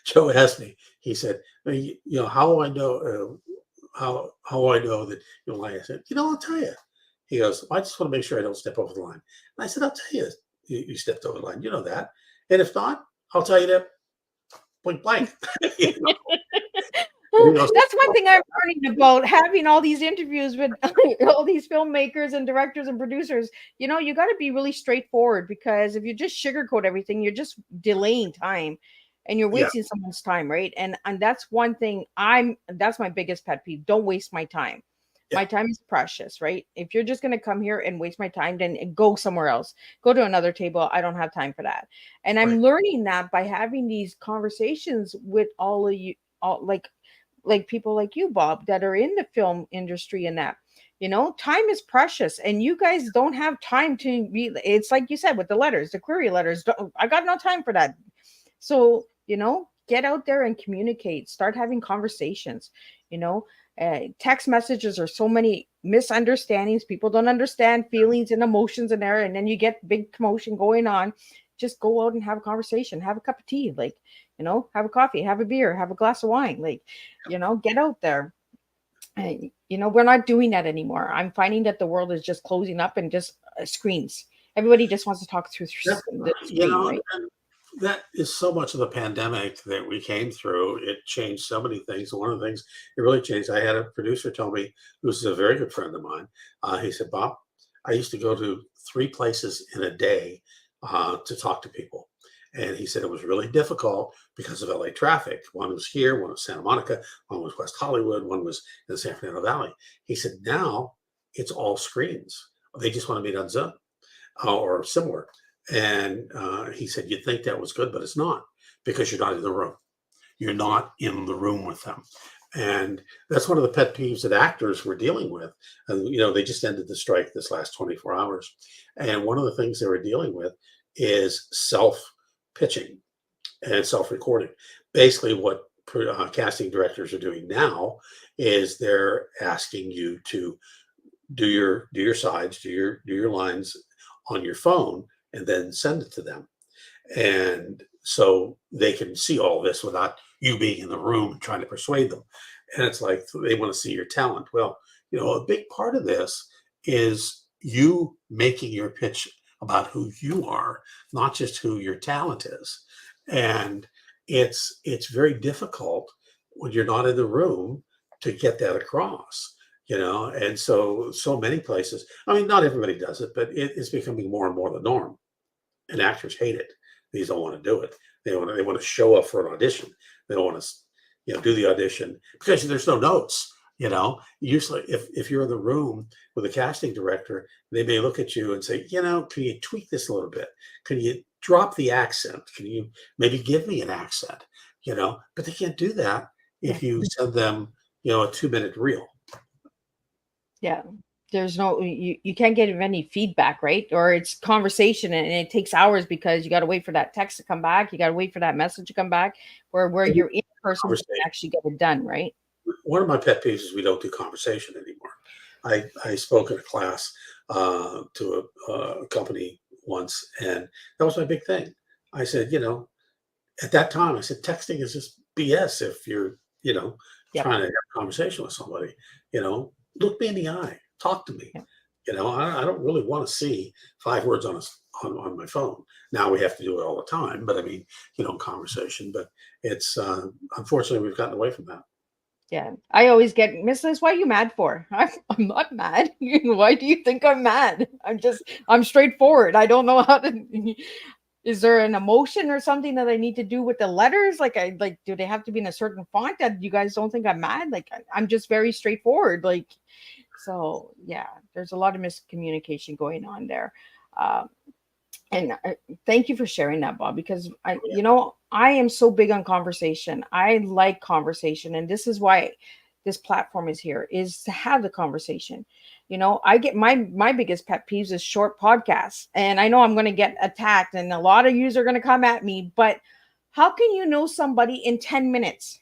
Speaker 3: Joe asked me, he said, how do I know, how I know that you'll lie? I said, I'll tell you. He goes, I just want to make sure I don't step over the line. And I said, I'll tell you, you stepped over the line. You know that. And if not, I'll tell you that point blank.
Speaker 2: That's one thing I'm learning about having all these interviews with all these filmmakers and directors and producers. You got to be really straightforward, because if you just sugarcoat everything, you're just delaying time and you're wasting someone's time, right? And that's one thing that's my biggest pet peeve. Don't waste my time. Yeah. My time is precious, right? If you're just going to come here and waste my time, then go somewhere else. Go to another table. I don't have time for that. And I'm learning that by having these conversations with all of you, like people like you, Bob, that are in the film industry, and that, time is precious, and you guys don't have time to be, it's like you said, with the letters, the query letters, I got no time for that. So, get out there and communicate, start having conversations, text messages are so many misunderstandings. People don't understand feelings and emotions in there. And then you get big commotion going on. Just go out and have a conversation, have a cup of tea, have a coffee, have a beer, have a glass of wine, get out there. And, we're not doing that anymore. I'm finding that the world is just closing up and just screens. Everybody just wants to talk through the screen, right?
Speaker 3: That is so much of the pandemic that we came through. It changed so many things. One of the things it really changed, I had a producer tell me, who's a very good friend of mine. He said, Bob, I used to go to 3 places in a day to talk to people. And he said it was really difficult because of LA traffic. One was here, one was Santa Monica, one was West Hollywood, one was in the San Fernando Valley. He said, now it's all screens. They just want to meet on Zoom or similar. And he said, you'd think that was good, but it's not, because you're not in the room. You're not in the room with them. And that's one of the pet peeves that actors were dealing with. And, they just ended the strike this last 24 hours. And one of the things they were dealing with is self-pitching and self-recording. Basically, what casting directors are doing now is they're asking you to do your sides, do your lines on your phone, and then send it to them. And so they can see all this without you being in the room and trying to persuade them. And it's like, they want to see your talent. Well, a big part of this is you making your pitch about who you are, not just who your talent is. And it's very difficult when you're not in the room to get that across. And so many places, I mean, not everybody does it, but it's becoming more and more the norm. And actors hate it. They don't want to do it. They want to show up for an audition. They don't want to, do the audition because there's no notes. Usually if you're in the room with a casting director, they may look at you and say, can you tweak this a little bit? Can you drop the accent? Can you maybe give me an accent? But they can't do that if you send them, a 2-minute reel.
Speaker 2: Yeah. There's no, you can't get any feedback, right? Or it's conversation and it takes hours because you got to wait for that text to come back. You got to wait for that message to come back where you're in person to actually get it done, right?
Speaker 3: One of my pet peeves is we don't do conversation anymore. I spoke in a class to a company once, and that was my big thing. I said, at that time, I said, texting is just BS if you're, trying to have a conversation with somebody. Look me in the eye, talk to me. I don't really want to see 5 words on my phone. Now we have to do it all the time, but I mean, conversation. But it's unfortunately we've gotten away from that.
Speaker 2: Yeah, I always get, Miss Liz, what are you mad for? I'm not mad. Why do you think I'm mad? I'm straightforward. I don't know how to. Is there an emotion or something that I need to do with the letters? Do they have to be in a certain font that you guys don't think I'm mad? I'm just very straightforward. So yeah, there's a lot of miscommunication going on there. And thank you for sharing that, Bob, because I am so big on conversation. I like conversation. And this is why this platform is here, is to have the conversation. I get my biggest pet peeves is short podcasts. And I know I'm going to get attacked and a lot of yous are going to come at me, but how can you know somebody in 10 minutes?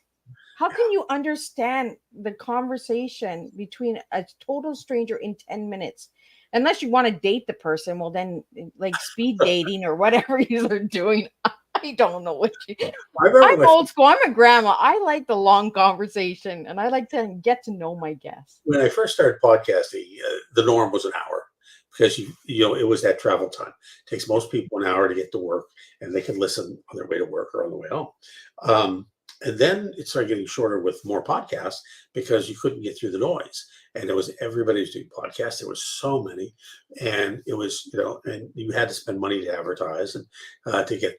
Speaker 2: How can you understand the conversation between a total stranger in 10 minutes? Unless you want to date the person, well, then speed dating or whatever you're doing. I don't know what I'm old school. I'm a grandma. I like the long conversation and I like to get to know my guests.
Speaker 3: When I first started podcasting, the norm was an hour because it was that travel time. It takes most people an hour to get to work and they can listen on their way to work or on the way home. And then it started getting shorter with more podcasts because you couldn't get through the noise. And everybody was doing podcasts. There was so many, and it was, and you had to spend money to advertise and to get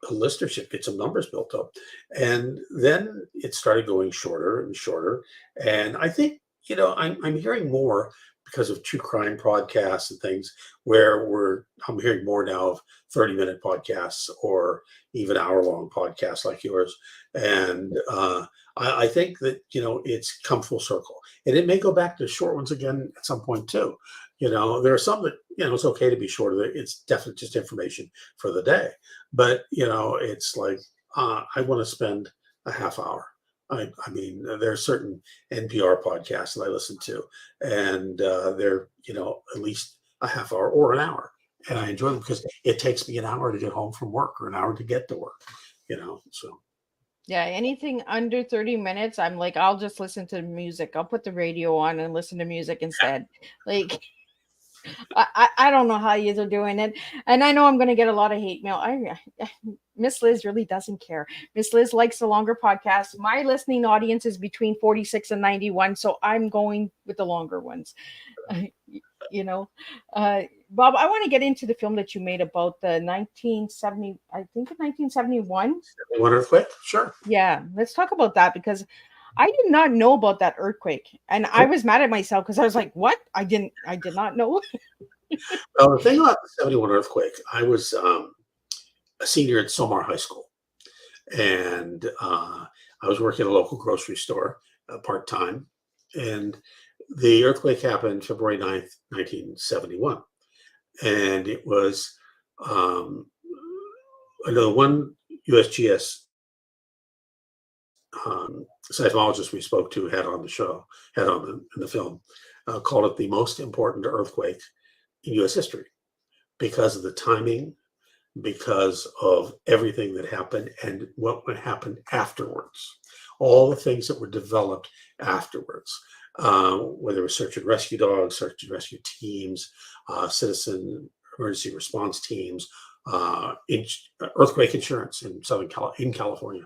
Speaker 3: a listenership, get some numbers built up. And then it started going shorter and shorter. And I think, I'm hearing more because of true crime podcasts and things where I'm hearing more now of 30-minute podcasts or even hour-long podcasts like yours. And I think that, it's come full circle. And it may go back to short ones again at some point too. There are some that, it's okay to be shorter. It's definitely just information for the day. But, it's like, I want to spend a half hour. I mean, there are certain NPR podcasts that I listen to, and they're, at least a half hour or an hour. And I enjoy them because it takes me an hour to get home from work or an hour to get to work, so.
Speaker 2: Yeah, anything under 30 minutes, I'm like, I'll just listen to music. I'll put the radio on and listen to music instead. I don't know how you are doing it. And I know I'm going to get a lot of hate mail. Miss Liz really doesn't care. Miss Liz likes the longer podcasts. My listening audience is between 46 and 91. So I'm going with the longer ones. Bob, I want to get into the film that you made about the 1970, I think 1971.
Speaker 3: 71 earthquake? Sure.
Speaker 2: Yeah, let's talk about that because I did not know about that earthquake. And I was mad at myself because I was like, what? I did not know.
Speaker 3: Well, the thing about the 71 earthquake, I was a senior at Somar High School. And I was working at a local grocery store part-time. And the earthquake happened February 9th, 1971. And it was another one USGS seismologist we spoke to had on in the film, called it the most important earthquake in U.S. history because of the timing, because of everything that happened and what would happen afterwards. All the things that were developed afterwards, whether it was search and rescue dogs, search and rescue teams, citizen emergency response teams, earthquake insurance in California.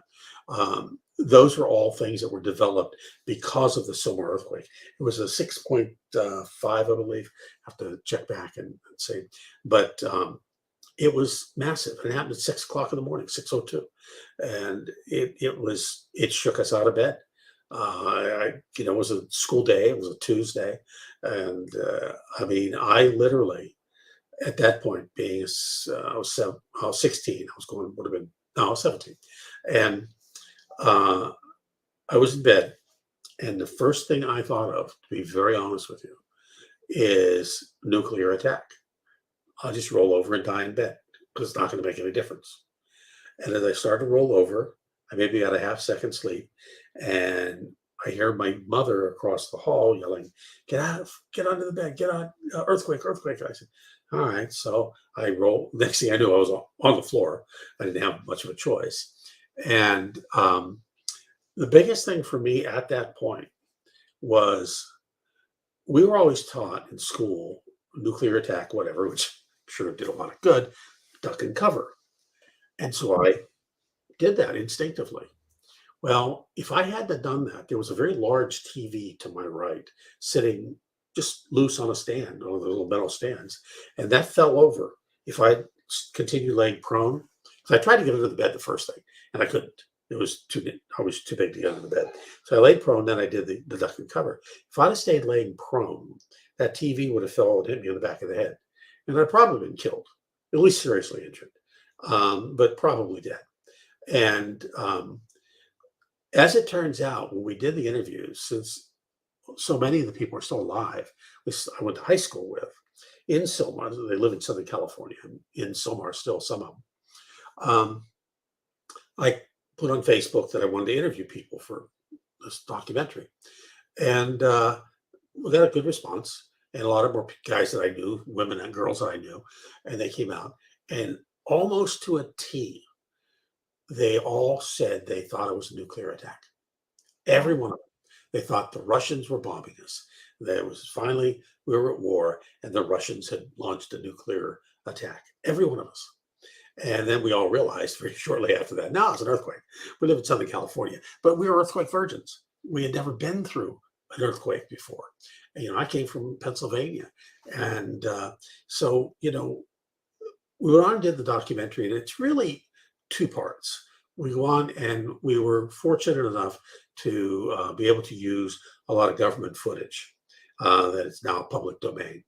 Speaker 3: Those were all things that were developed because of the Somar earthquake. It was a 6.5, I believe. I have to check back and say, but it was massive. It happened at 6 o'clock in the morning, 6:02, and it shook us out of bed. It was a school day. It was a Tuesday. And I mean, I literally, at that point, I was 16. I was 17. And I was in bed. And the first thing I thought of, to be very honest with you, is nuclear attack. I'll just roll over and die in bed because it's not going to make any difference. And as I started to roll over, I maybe got a half-second sleep, and I hear my mother across the hall yelling, get under the bed, get on, earthquake, earthquake. I said, all right. So I roll. Next thing I knew, I was on the floor. I didn't have much of a choice. And the biggest thing for me at that point was we were always taught in school, nuclear attack, whatever, which I'm sure did a lot of good, duck and cover. And so I did that instinctively. Well, if I hadn't done that, there was a very large TV to my right, sitting just loose on a stand, on the little metal stands, and that fell over. If I continued laying prone, so I tried to get under the bed the first thing, and I couldn't. I was too big to get under the bed. So I laid prone, then I did the duck and cover. If I'd have stayed laying prone, that TV would have fell and hit me in the back of the head, and I'd probably been killed, at least seriously injured, but probably dead. And as it turns out, when we did the interviews, since so many of the people are still alive, I went to high school with in Sylmar. They live in Southern California. In Sylmar, still some of them. I put on Facebook that I wanted to interview people for this documentary, and we got a good response. And a lot of more guys that I knew, women and girls that I knew, and they came out, and almost to a T, they all said they thought it was a nuclear attack. Every one of them. They thought the Russians were bombing us. That was finally, we were at war, and the Russians had launched a nuclear attack. Every one of us. And then we all realized very shortly after that, no, it's an earthquake. We live in Southern California, but we were earthquake virgins. We had never been through an earthquake before. And, I came from Pennsylvania. And so, we went on and did the documentary, and it's really two parts. We go on, and we were fortunate enough to be able to use a lot of government footage that is now public domain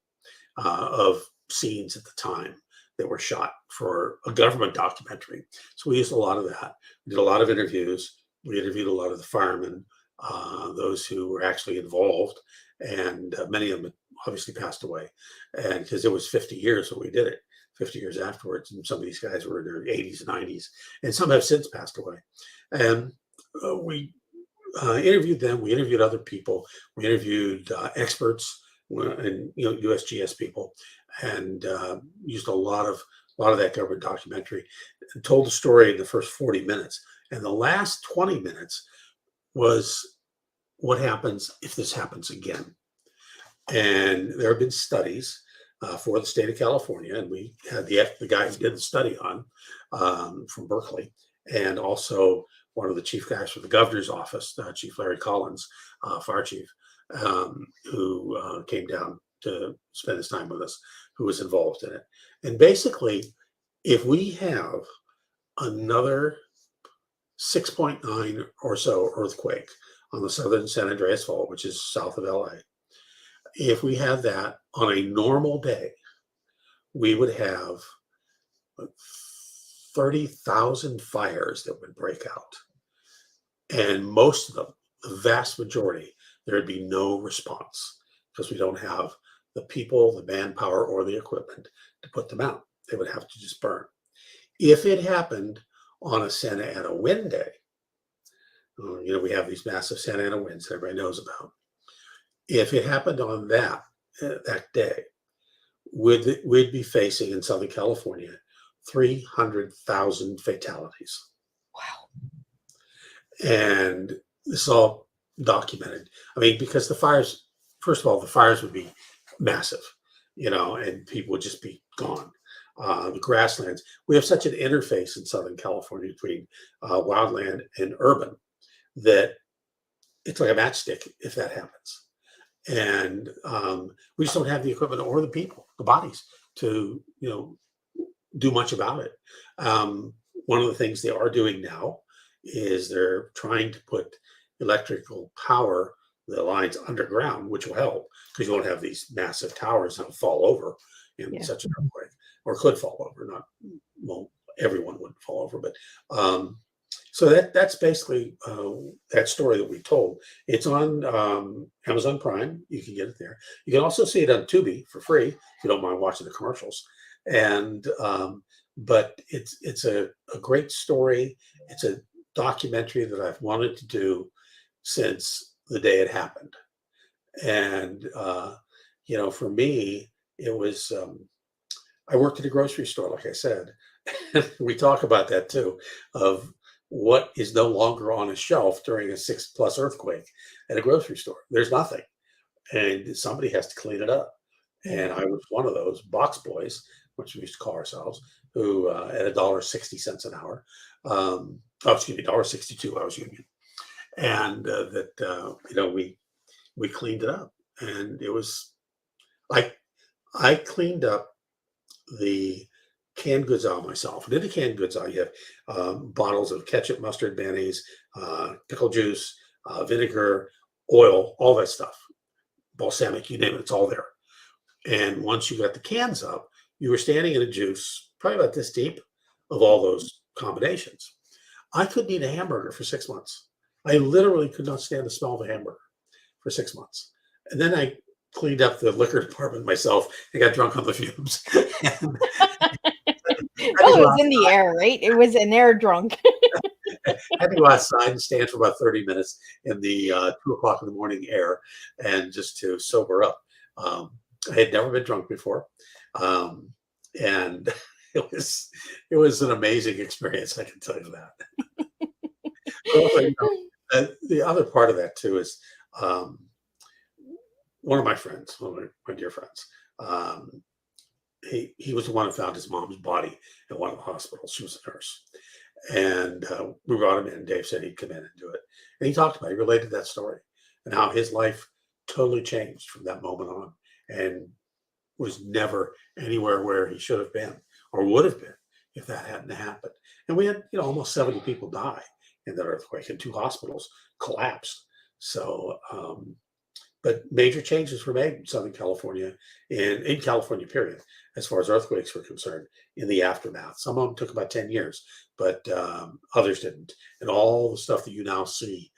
Speaker 3: of scenes at the time that were shot for a government documentary. So we used a lot of that. We did a lot of interviews. We interviewed a lot of the firemen, those who were actually involved, and many of them obviously passed away. And because it was 50 years when we did it, 50 years afterwards, and some of these guys were in their 80s and 90s, and some have since passed away. And we interviewed them. We interviewed other people. We interviewed experts and USGS people, and used a lot of that government documentary, and told the story in the first 40 minutes. And the last 20 minutes was what happens if this happens again. And there have been studies for the state of California, and we had the guy who did the study on from Berkeley, and also one of the chief guys from the governor's office, Chief Larry Collins, fire chief, who came down to spend his time with us, who was involved in it. And basically, if we have another 6.9 or so earthquake on the southern San Andreas Fault, which is south of LA, if we had that on a normal day, we would have 30,000 fires that would break out. And most of them, the vast majority, there would be no response because we don't have the people, the manpower, or the equipment to put them out. They would have to just burn. If it happened on a Santa Ana wind day, we have these massive Santa Ana winds that everybody knows about. If it happened on that day, we'd be facing in Southern California 300,000 fatalities. Wow. And it's all documented. I mean, because the fires, first of all, the fires would be massive, and people would just be gone. The grasslands, we have such an interface in Southern California between wildland and urban that it's like a matchstick if that happens. And we just don't have the equipment or the people, the bodies to, do much about it. One of the things they are doing now is they're trying to put electrical power the lines underground, which will help because you won't have these massive towers that will fall over in such an earthquake, or could fall over. Not, well, everyone would fall over, but so that's basically that story that we told. It's on Amazon Prime. You can get it there. You can also see it on Tubi for free if you don't mind watching the commercials. And but it's a great story. It's a documentary that I've wanted to do since the day it happened. And for me, it was I worked at a grocery store, like I said. We talk about that too, of what is no longer on a shelf during a 6+ earthquake at a grocery store. There's nothing, and somebody has to clean it up. And I was one of those box boys, which we used to call ourselves, who at $1.60 an hour, $1.62, I was union, and we cleaned it up, and it was like I cleaned up the canned goods aisle myself. And in the canned goods aisle, you have bottles of ketchup, mustard, mayonnaise, pickle juice, vinegar, oil, all that stuff, balsamic, you name it, it's all there. And once you got the cans up, you were standing in a juice, probably about this deep, of all those combinations. I couldn't eat a hamburger for 6 months. I literally could not stand the smell of a hamburger for 6 months. And then I cleaned up the liquor department myself and got drunk on the fumes.
Speaker 2: Well, it was in the air, right? It was an air drunk.
Speaker 3: I had to go outside and stand for about 30 minutes in the 2 o'clock in the morning air, and just to sober up. I had never been drunk before, and it was an amazing experience. I can tell you that. The other part of that too is one of my friends, one of my dear friends. He was the one who found his mom's body at one of the hospitals. She was a nurse. And we brought him in, and Dave said he'd come in and do it. And he talked about it. He related that story and how his life totally changed from that moment on, and was never anywhere where he should have been or would have been if that hadn't happened. And we had, almost 70 people die in that earthquake, and 2 hospitals collapsed. So, but major changes were made in Southern California and in California, period, as far as earthquakes were concerned in the aftermath. Some of them took about 10 years, but others didn't. And all the stuff that you now see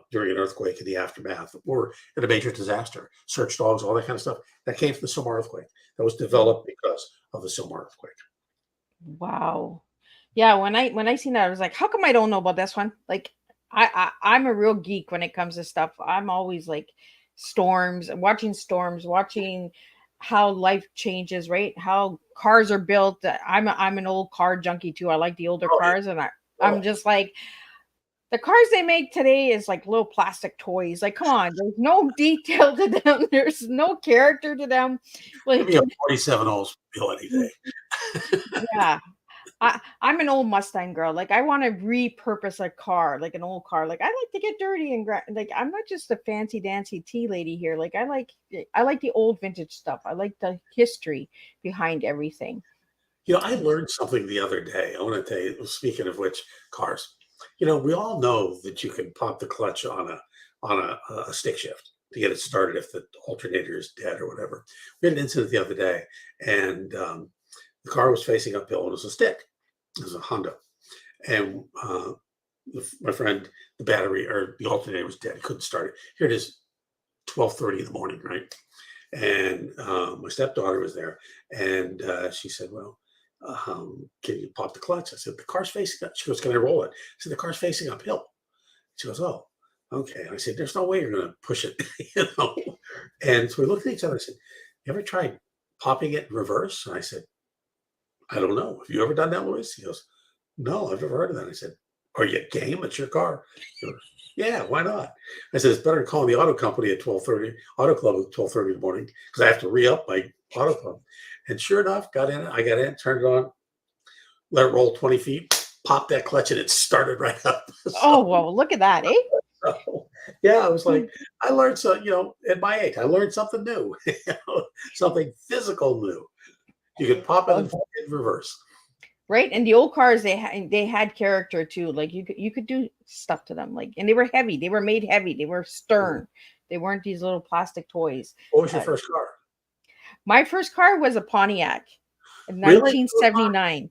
Speaker 3: during an earthquake in the aftermath or in a major disaster, search dogs, all that kind of stuff, that came from the Sylmar earthquake. That was developed because of the Sylmar earthquake.
Speaker 2: Wow. Yeah, when I seen that, I was like, how come I don't know about this one? Like, I'm a real geek when it comes to stuff. I'm always like storms, watching how life changes, right? How cars are built. I'm an old car junkie too. I like the older cars, and I'm just like, the cars they make today is like little plastic toys. Like, come on, there's no detail to them. There's no character to them. Like,
Speaker 3: maybe a 47 Oldsmobile any day.
Speaker 2: Yeah. I'm an old Mustang girl. Like, I want to repurpose a car, like an old car. Like, I like to get dirty and like, I'm not just a fancy dancy tea lady here. Like, I like the old vintage stuff. I like the history behind everything.
Speaker 3: I learned something the other day. I want to tell you, speaking of which, cars. We all know that you can pop the clutch on a stick shift to get it started if the alternator is dead or whatever. We had an incident the other day, and the car was facing uphill, and it was a stick. It was a Honda. And my friend, the battery or the alternator was dead. He couldn't start it. Here it is, 12:30 in the morning, right? And my stepdaughter was there, and she said, well, can you pop the clutch? I said, the car's facing up. She goes, can I roll it? I said, the car's facing uphill. She goes, oh, okay. And I said, there's no way you're going to push it, And so we looked at each other and said, you ever tried popping it in reverse? And I said, I don't know. Have you ever done that, Louis? He goes, no, I've never heard of that. I said, are you game? It's your car. He goes, yeah, why not? I said, it's better than calling the auto company at 12:30, auto club at 12:30 in the morning, because I have to re-up my auto club. And sure enough, I got in, turned it on, let it roll 20 feet, popped that clutch, and it started right up.
Speaker 2: Oh, well, look at that, eh?
Speaker 3: So, yeah, I was like, I learned at my age, I learned something new, something physical new. You could pop it in reverse.
Speaker 2: Right, and the old cars they had character too. Like you could do stuff to them. Like, and they were heavy. They were made heavy. They were stern. They weren't these little plastic toys.
Speaker 3: What was your first car?
Speaker 2: My first car was a Pontiac in
Speaker 3: Really?
Speaker 2: 1979.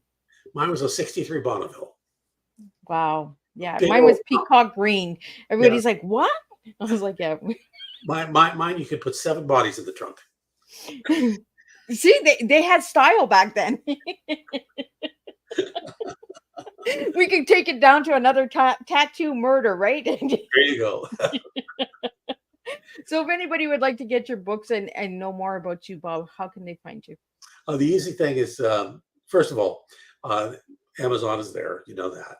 Speaker 3: Mine was a '63 Bonneville.
Speaker 2: Wow. Yeah,
Speaker 3: Big
Speaker 2: mine was
Speaker 3: old-
Speaker 2: peacock green. Everybody's like, "What?" I was like, "Yeah."
Speaker 3: Mine, you could put 7 bodies in the trunk.
Speaker 2: See, they had style back then. We could take it down to another tattoo murder, right?
Speaker 3: There you go.
Speaker 2: So if anybody would like to get your books and know more about you, Bob, how can they find you?
Speaker 3: The easy thing is, first of all, Amazon is there. You know that.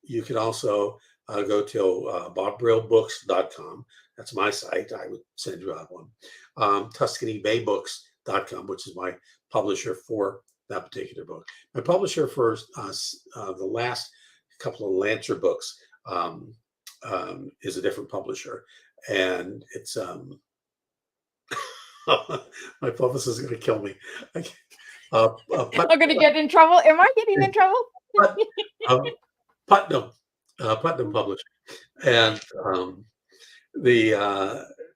Speaker 3: You can also go to bobbrillbooks.com. That's my site. I would send you out one. TuscanyBayBooks.com, which is my publisher for that particular book. My publisher for the last couple of Lancer books is a different publisher. And it's my publicist is going to kill me.
Speaker 2: I'm going to get in trouble. Am I getting in trouble?
Speaker 3: Putnam Publishing, and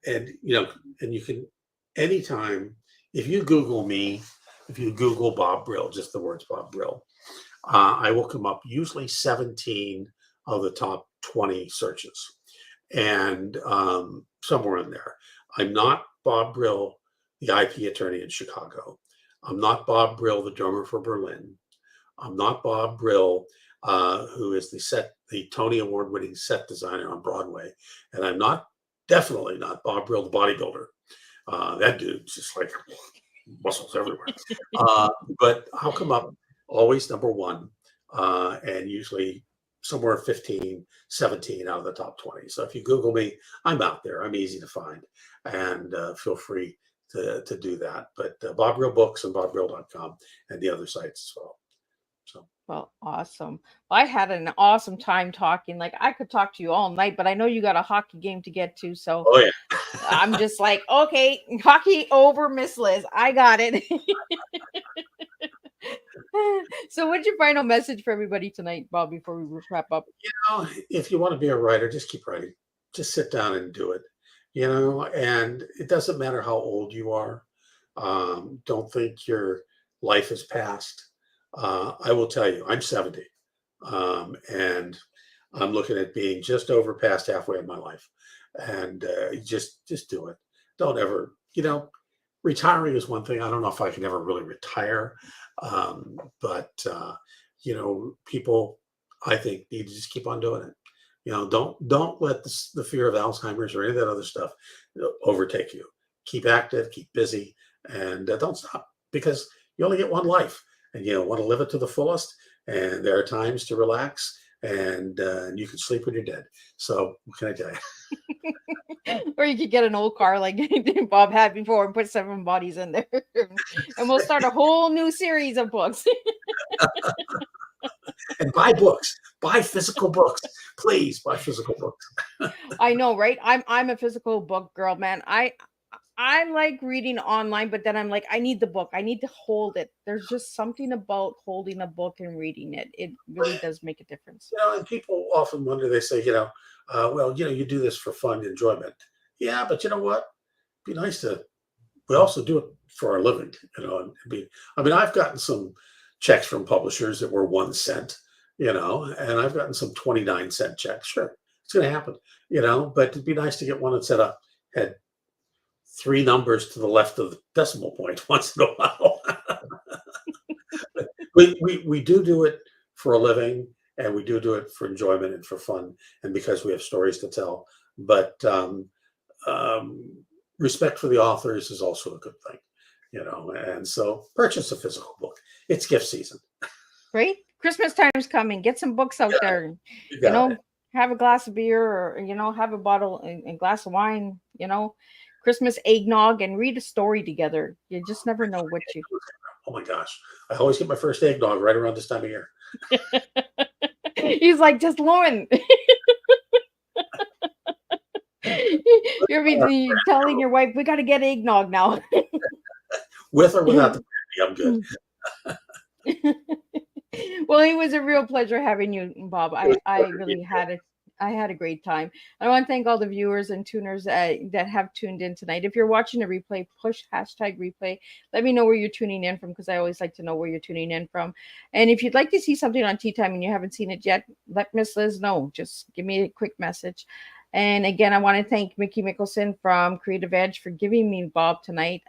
Speaker 3: and you can anytime if you Google me, if you Google Bob Brill, just the words Bob Brill, I will come up usually 17 of the top 20 searches. And somewhere in there. I'm not Bob Brill, the IP attorney in Chicago. I'm not Bob Brill, the drummer for Berlin. I'm not Bob Brill, who is the Tony Award-winning set designer on Broadway. And I'm definitely not Bob Brill, the bodybuilder. That dude's just like muscles everywhere. But I'll come up always number 1, and usually somewhere 15, 17 out of the top 20. So if you Google me, I'm out there. I'm easy to find, and feel free to do that. But Bob Brill Books and bobbrill.com and the other sites as well. So.
Speaker 2: Well, awesome. Well, I had an awesome time talking. Like, I could talk to you all night, but I know you got a hockey game to get to. So
Speaker 3: Oh yeah.
Speaker 2: I'm just like, okay, hockey over, Miss Liz. I got it. So what's your final message for everybody tonight, Bob, before we wrap up?
Speaker 3: If you want to be a writer, just keep writing. Just sit down and do it. And it doesn't matter how old you are. Don't think your life is past. I will tell you, I'm 70, and I'm looking at being just over past halfway in my life. And just do it. Don't ever, retiring is one thing. I don't know if I can ever really retire. But people, I think, need to just keep on doing it. Don't let the fear of Alzheimer's or any of that other stuff overtake you. Keep active, keep busy, and don't stop, because you only get one life, and you want to live it to the fullest. And there are times to relax, and you can sleep when you're dead. So what can I tell you?
Speaker 2: Or you could get an old car like Bob had before and put 7 bodies in there. And we'll start a whole new series of books.
Speaker 3: And buy books. Buy physical books. Please buy physical books.
Speaker 2: I know, right? I'm a physical book girl, man. I like reading online, but then I'm like, I need the book. I need to hold it. There's just something about holding a book and reading it. It really does make a difference.
Speaker 3: And people often wonder, they say, well, you do this for fun, enjoyment. Yeah, but you know what? It'd be nice we also do it for our living, I've gotten some checks from publishers that were 1 cent, and I've gotten some 29-cent checks. Sure, it's going to happen, but it'd be nice to get one that had 3 numbers to the left of the decimal point once in a while. we do it for a living, and we do it for enjoyment and for fun, and because we have stories to tell. But respect for the authors is also a good thing, and so purchase a physical book. It's gift season.
Speaker 2: Right? Christmas time's coming. Get some books out there. Have a glass of beer, or, have a bottle and glass of wine, Christmas eggnog, and read a story together. You just never know what you.
Speaker 3: Oh my gosh. I always get my first eggnog right around this time of year.
Speaker 2: He's like, just Lauren. You're telling your wife, we got to get eggnog now.
Speaker 3: With or without the brandy, I'm good.
Speaker 2: Well, it was a real pleasure having you, Bob.
Speaker 3: It was a
Speaker 2: I
Speaker 3: pleasure
Speaker 2: really
Speaker 3: meeting
Speaker 2: had it. I had a great time. I want to thank all the viewers and tuners that have tuned in tonight. If you're watching a replay, push hashtag replay. Let me know where you're tuning in from, because I always like to know where you're tuning in from. And if you'd like to see something on Tea Time and you haven't seen it yet, let Miss Liz know. Just give me a quick message. And again, I want to thank Mickey Mickelson from Creative Edge for giving me Bob tonight.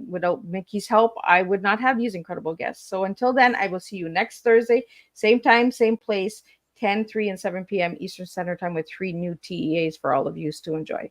Speaker 2: Without Mickey's help, I would not have these incredible guests. So until then, I will see you next Thursday, same time, same place, 10, 3, and 7 p.m. Eastern Standard Time with 3 new TEAs for all of you to enjoy.